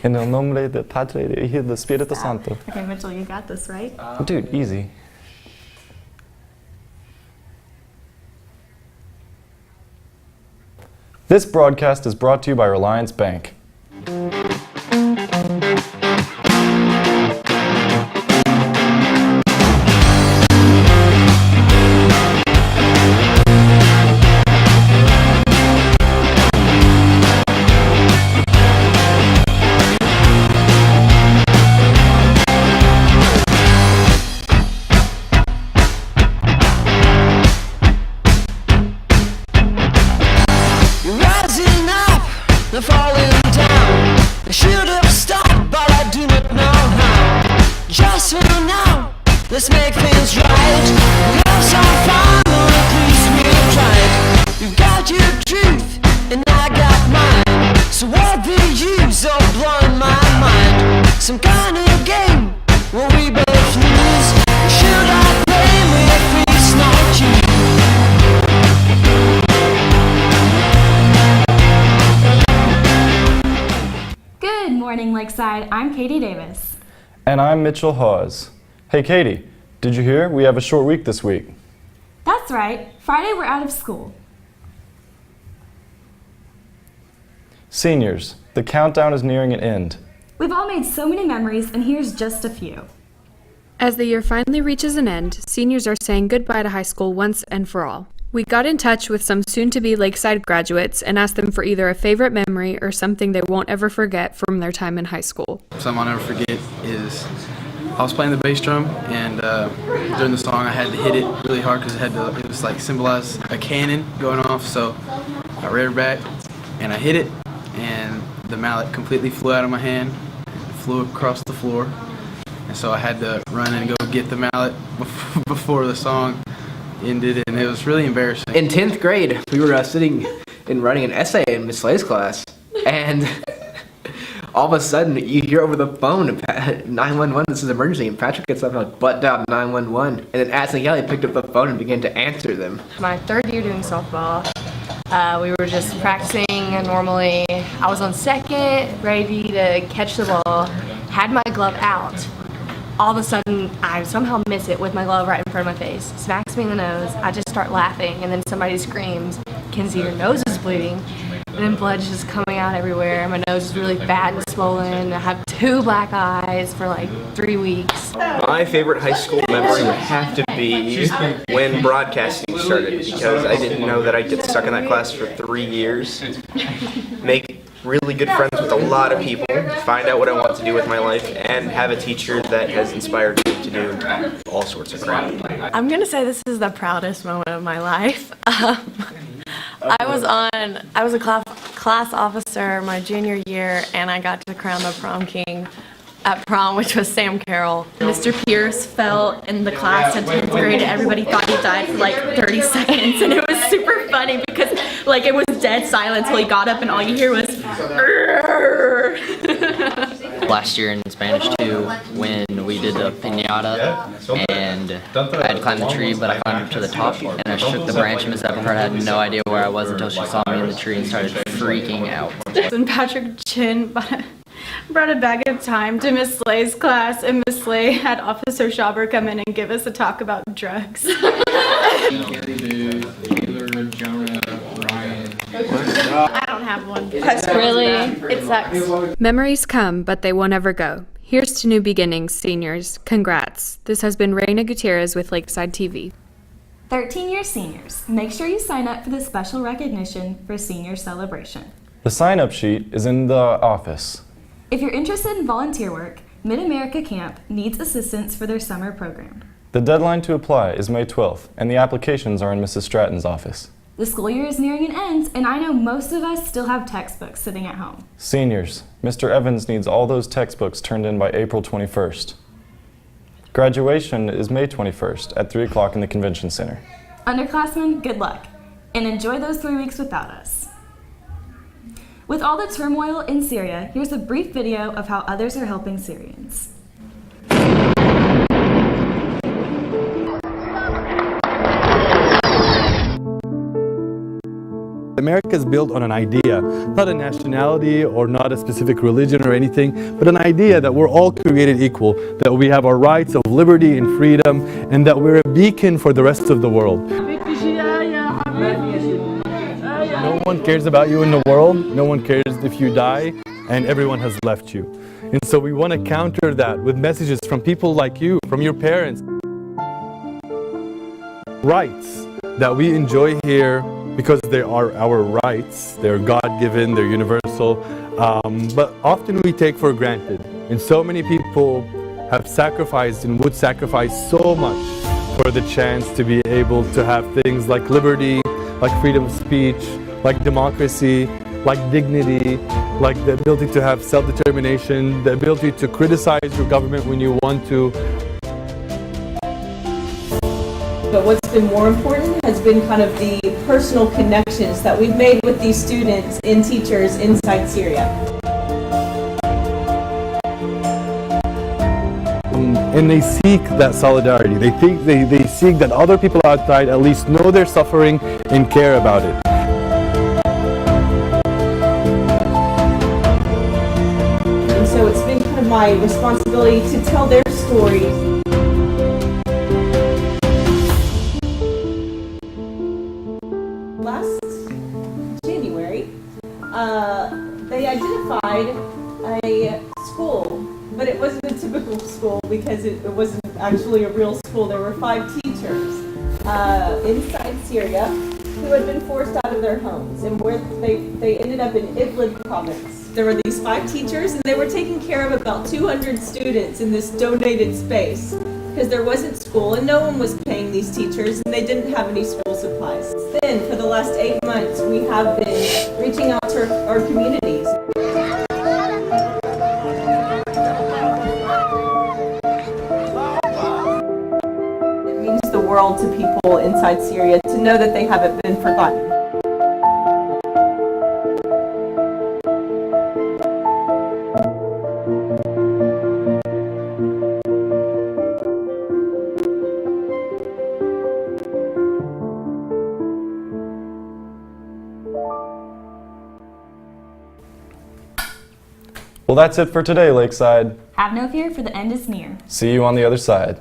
En el nombre del Padre, del Hijo y del Espíritu Santo. Okay, Mitchell, you got this, right? Dude, easy. This broadcast is brought to you by Relyance Bank. The falling down. I should have stopped, but I do not know how. Just for now, let's make things right. Love so far, or at least we've tried. You've got your truth, and I got mine. So what the use of blowing my mind? Some kind of game where we both lose. Should I blame if it's not you? Good morning, Lakeside. I'm Katie Davis. And I'm Mitchell Hawes. Hey Katie, did you hear? We have a short week this week. That's right. Friday we're out of school. Seniors, the countdown is nearing an end. We've all made so many memories, and here's just a few. As the year finally reaches an end, seniors are saying goodbye to high school once and for all. We got in touch with some soon-to-be Lakeside graduates and asked them for either a favorite memory or something they won't ever forget from their time in high school. Something I'll never forget is I was playing the bass drum, and during the song I had to hit it really hard because it was like symbolize a cannon going off. So I reared back and I hit it, and the mallet completely flew out of my hand, flew across the floor, and so I had to run and go get the mallet before the song ended, and it was really embarrassing. In 10th grade, we were sitting and writing an essay in Miss Slay's class, and all of a sudden you hear over the phone, 911, this is emergency, and Patrick gets up and like, butt down 911, and then Ashley Kelly picked up the phone and began to answer them. My third year doing softball, we were just practicing normally. I was on second, ready to catch the ball, had my glove out. All of a sudden, I somehow miss it with my glove right in front of my face. Smacks me in the nose. I just start laughing, and then somebody screams, "Kenzie, your nose is bleeding." And then blood's just coming out everywhere. My nose is really bad and swollen. I have 2 black eyes for like 3 weeks. My favorite high school memory would have to be when broadcasting started, because I didn't know that I'd get stuck in that class for 3 years. Make really good friends with a lot of people, find out what I want to do with my life, and have a teacher that has inspired me to do all sorts of crap. I'm going to say this is the proudest moment of my life. I was a class officer my junior year, and I got to crown the prom king at prom, which was Sam Carroll. Mr. Pierce fell in the class in 10th grade, and everybody thought he died for like 30 seconds, and it was super funny because like it was dead silent until he got up and all you hear was Last year in Spanish too, when we did the piñata, and I had to climb the tree, but I climbed up to the top, and I shook the branch, and Miss Eberhard had no idea where I was until she saw me in the tree and started freaking out. And Patrick Chin brought a bag of time to Miss Slay's class, and Miss Slay had Officer Schauber come in and give us a talk about drugs. I don't have one. Really? It sucks. Memories come, but they won't ever go. Here's to new beginnings, seniors. Congrats. This has been Reina Gutierrez with Lakeside TV. 13-year seniors, make sure you sign up for the special recognition for senior celebration. The sign-up sheet is in the office. If you're interested in volunteer work, Mid-America Camp needs assistance for their summer program. The deadline to apply is May 12th, and the applications are in Mrs. Stratton's office. The school year is nearing an end, and I know most of us still have textbooks sitting at home. Seniors, Mr. Evans needs all those textbooks turned in by April 21st. Graduation is May 21st at 3 o'clock in the Convention Center. Underclassmen, good luck, and enjoy those 3 weeks without us. With all the turmoil in Syria, here's a brief video of how others are helping Syrians. The America is built on an idea, not a nationality or not a specific religion or anything, but an idea that we're all created equal, that we have our rights of liberty and freedom, and that we're a beacon for the rest of the world. No one cares about you in the world, no one cares if you die, and everyone has left you. And so we want to counter that with messages from people like you, from your parents. Rights that we enjoy here because they are our rights, they're God-given, they're universal, but often we take for granted. And so many people have sacrificed and would sacrifice so much for the chance to be able to have things like liberty, like freedom of speech, like democracy, like dignity, like the ability to have self-determination, the ability to criticize your government when you want to. But what's been more important has been kind of the personal connections that we've made with these students and teachers inside Syria. And they seek that solidarity. They seek that other people outside at least know their suffering and care about it. And so it's been kind of my responsibility to tell their stories. Last January, they identified a school, but it wasn't a typical school because it wasn't actually a real school. There were 5 teachers inside Syria who had been forced out of their homes, and where they ended up in Idlib province. There were these 5 teachers, and they were taking care of about 200 students in this donated space because there wasn't school and no one was paying these teachers, and they didn't have any school supplies. Then, for the last 8 months, we have been reaching out to our communities. It means the world to people inside Syria to know that they haven't been forgotten. Well, that's it for today, Lakeside. Have no fear, for the end is near. See you on the other side.